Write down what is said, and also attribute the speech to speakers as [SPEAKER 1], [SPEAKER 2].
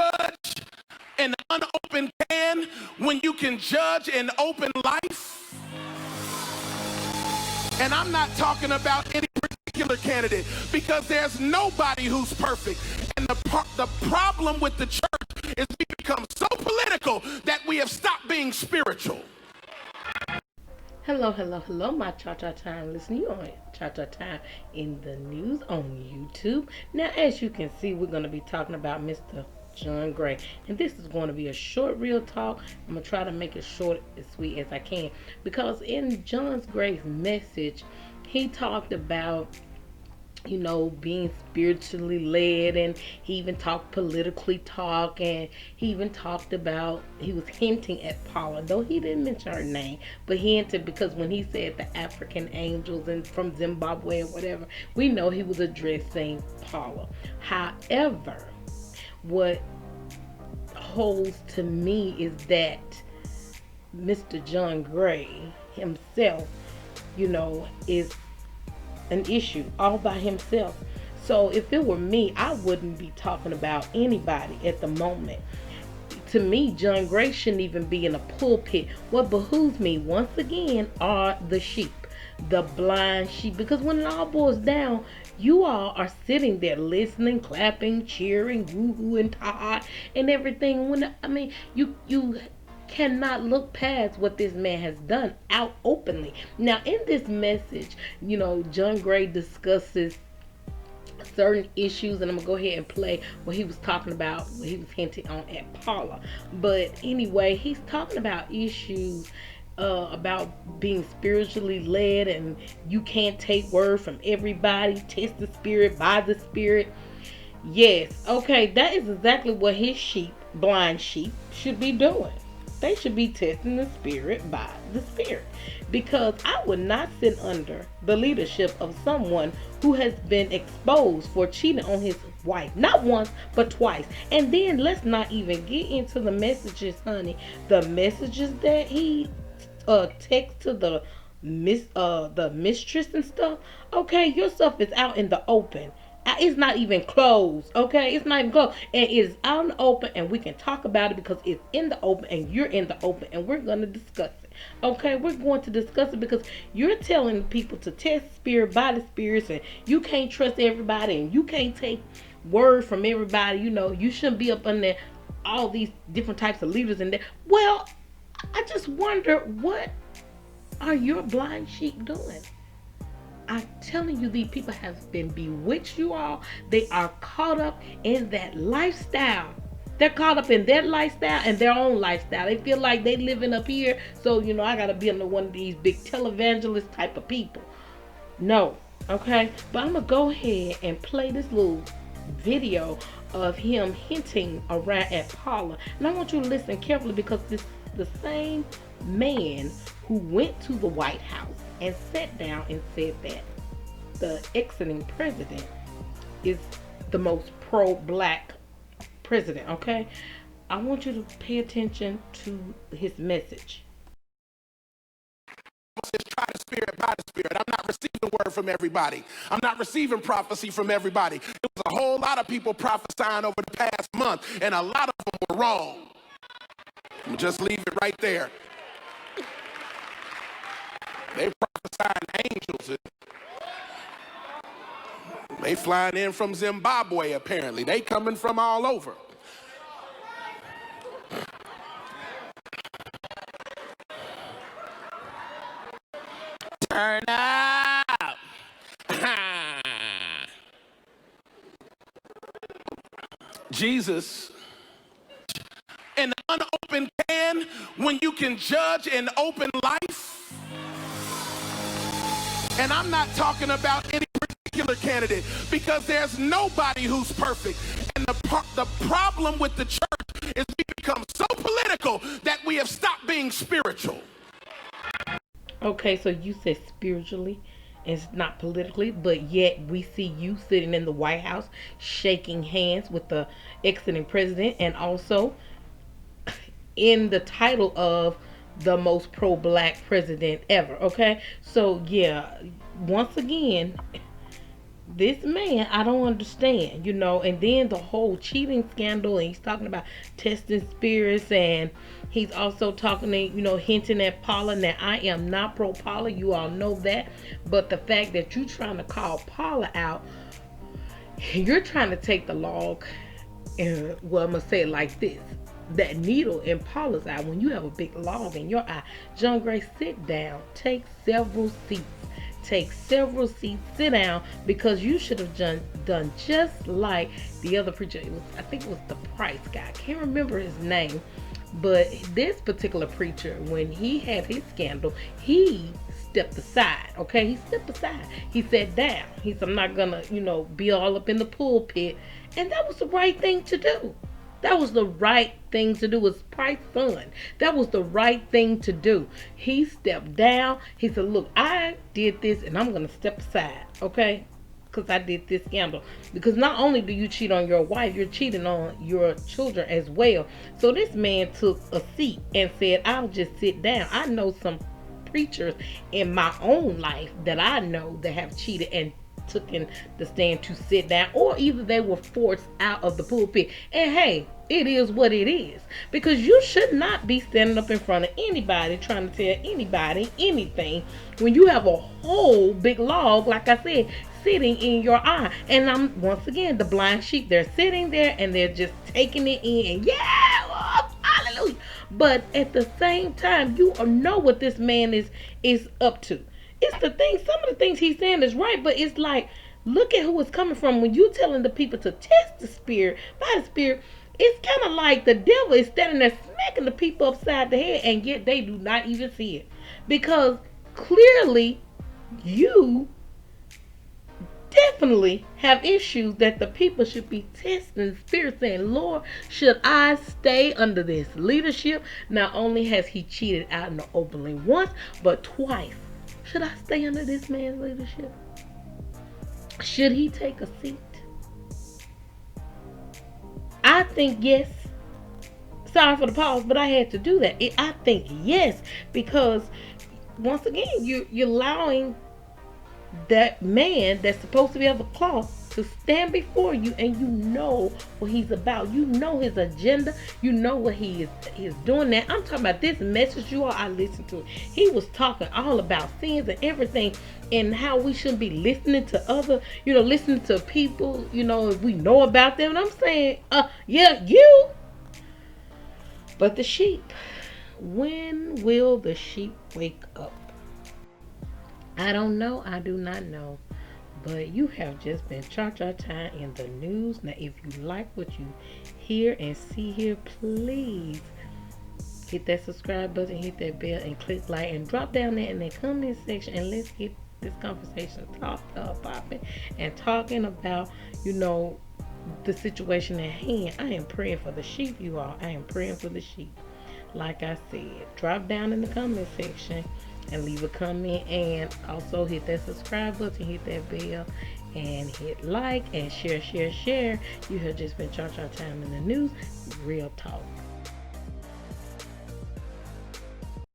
[SPEAKER 1] judge an unopened can when you can judge an open life? And I'm not talking about any particular candidate, because there's nobody who's perfect. And the problem with the church is we become so political that we have stopped being spiritual.
[SPEAKER 2] Hello, my Cha-Cha Time listening. You on Cha-Cha Time in the news on YouTube. Now, as you can see, we're going to be talking about Mr. John Gray. And this is going to be a short, real talk. I'm going to try to make it short as sweet as I can. Because in John Gray's message, he talked about being spiritually led, and he even talked politically talk, and he even talked about, he was hinting at Paula, though he didn't mention her name, but he hinted, because when he said the African angels and from Zimbabwe or whatever, we know he was addressing Paula. However, what holds to me is that Mr. John Gray himself, is an issue all by himself. So if it were me, I wouldn't be talking about anybody at the moment. To me, John Gray shouldn't even be in a pulpit. What behooves me, once again, are the sheep, the blind sheep. Because when it all boils down, you all are sitting there listening, clapping, cheering, woo-hoo and ta and everything. You cannot look past what this man has done out openly. Now, in this message, John Gray discusses certain issues, and I'm gonna go ahead and play what he was talking about, what he was hinting on at Paula. But anyway, he's talking about issues about being spiritually led, and you can't take word from everybody. Test the spirit by the spirit. Yes, okay, that is exactly what his sheep, blind sheep, should be doing. They should be testing the spirit by the spirit. Because I would not sit under the leadership of someone who has been exposed for cheating on his wife. Not once, but twice. And then let's not even get into the messages, honey. The messages that he texts to the mistress and stuff. Okay, your stuff is out in the open. It's not even closed, okay? It's not even closed. And it's out in the open, and we can talk about it because it's in the open, and you're in the open, and we're going to discuss it. Okay, we're going to discuss it because you're telling people to test spirit by the spirits, and you can't trust everybody, and you can't take word from everybody. You shouldn't be up under all these different types of leaders in there. Well, I just wonder, what are your blind sheep doing? I'm telling you, these people have been bewitched, you all. They are caught up in that lifestyle. They're caught up in that lifestyle and their own lifestyle. They feel like they living up here, so I gotta be under one of these big televangelist type of people. No, okay? But I'm gonna go ahead and play this little video of him hinting around at Paula. And I want you to listen carefully, because this the same man who went to the White House and sat down and said that the exiting president is the most pro-black president, okay? I want you to pay attention to his message.
[SPEAKER 1] Just try the spirit by the spirit. I'm not receiving word from everybody. I'm not receiving prophecy from everybody. There was a whole lot of people prophesying over the past month, and a lot of them were wrong. Just leave it right there. They prophesying angels. They flying in from Zimbabwe, apparently. They coming from all over. Turn up. Jesus, an unopened can when you can judge an open life. And I'm not talking about any particular candidate, because there's nobody who's perfect. And the problem with the church is we become so political that we have stopped being spiritual.
[SPEAKER 2] Okay, so you said spiritually, it's not politically, but yet we see you sitting in the White House shaking hands with the exiting president, and also in the title of the most pro-black president ever. Okay, so yeah, once again, this man, I don't understand, and then the whole cheating scandal, and he's talking about testing spirits, and he's also talking, hinting at Paula. Now, I am not pro Paula, you all know that, but the fact that you're trying to call Paula out, you're trying to take the log, and, well, I'm going to say it like this, that needle in Paula's eye, when you have a big log in your eye. John Gray, sit down, take several seats. Take several seats, sit down, because you should have done just like the other preacher. I think it was the Price guy. I can't remember his name, but this particular preacher, when he had his scandal, he stepped aside. Okay, he stepped aside. He sat down. He said, "I'm not gonna, be all up in the pulpit," and that was the right thing to do. That was the right thing to do. It was Price's son. That was the right thing to do. He stepped down. He said, "Look, I did this and I'm going to step aside, okay? Because I did this scandal." Because not only do you cheat on your wife, you're cheating on your children as well. So this man took a seat and said, "I'll just sit down." I know some preachers in my own life that I know that have cheated and took in the stand to sit down, or either they were forced out of the pulpit. And hey, it is what it is, because you should not be standing up in front of anybody trying to tell anybody anything when you have a whole big log, like I said, sitting in your eye. And I'm, once again, the blind sheep, they're sitting there and they're just taking it in, and hallelujah. But at the same time, you know what this man is up to. It's the thing, some of the things he's saying is right, but it's like, look at who it's coming from. When you telling the people to test the spirit by the spirit, it's kind of like the devil is standing there smacking the people upside the head, and yet they do not even see it. Because clearly you definitely have issues that the people should be testing the spirit, saying, "Lord, should I stay under this leadership?" Not only has he cheated out in the openly once, but twice. Should I stay under this man's leadership? Should he take a seat? I think yes. Sorry for the pause, but I had to do that. I think yes, because once again, you're allowing that man that's supposed to be of the cloth to stand before you, and you know what he's about. You know his agenda. You know what he is doing. Now, I'm talking about this message, you all. I listened to it. He was talking all about sins and everything, and how we shouldn't be listening to other, listening to people, if we know about them. And I'm saying, yeah, you. But the sheep, when will the sheep wake up? I don't know. I do not know. But you have just been Cha-Cha Time in the news. Now, if you like what you hear and see here, please hit that subscribe button, hit that bell, and click like, and drop down there in the comment section, and let's get this conversation popping and talking about, the situation at hand. I am praying for the sheep, you all. I am praying for the sheep. Like I said, drop down in the comment section and leave a comment, and also hit that subscribe button, hit that bell, and hit like and share. You have just been Cha-Cha Time in the news. Real talk.